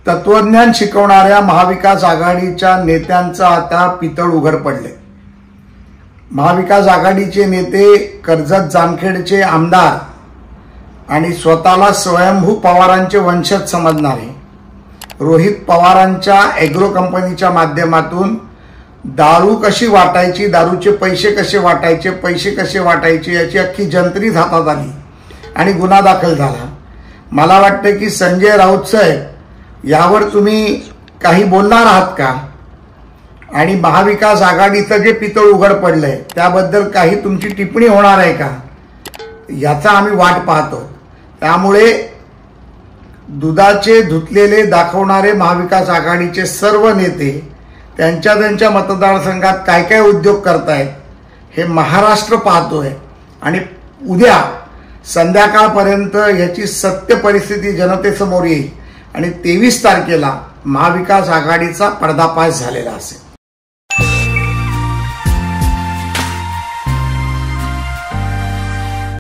तत्वज्ञान शिकवणाऱ्या महाविकास आघाडीच्या नेत्यांचं आता पितळ उघड पडले। महाविकास आघाडीचे नेते कर्जत जामखेडचे आमदार आणि स्वतःला स्वयंभू पवारांचे वंशज समजणारे रोहित पवारांच्या एग्रो कंपनीच्या माध्यमातून दारू कशी वाटायची, दारूचे पैसे कसे वाटायचे याची अख्खी जंत्रीच हातात आली आणि गुन्हा दाखल झाला। मला वाटतं की संजय राऊत साहेब यावर तुम्ही काही बोलणार आहात का? आणि महाविकास आघाडीचं जे पितळ उघड पडलंय त्याबद्दल काही तुमची टिप्पणी होणार आहे का, याचा आम्ही वाट पाहतो। त्यामुळे दुधाचे धुतलेले दाखवणारे महाविकास आघाडीचे सर्व नेते त्यांच्या मतदारसंघात काय काय उद्योग करतायत हे महाराष्ट्र पाहतोय आणि उद्या संध्याकाळपर्यंत याची सत्य परिस्थिती जनतेसमोर येईल आणि 23 तारखेला महाविकास आघाडीचा पर्दाफाश झालेला असेल।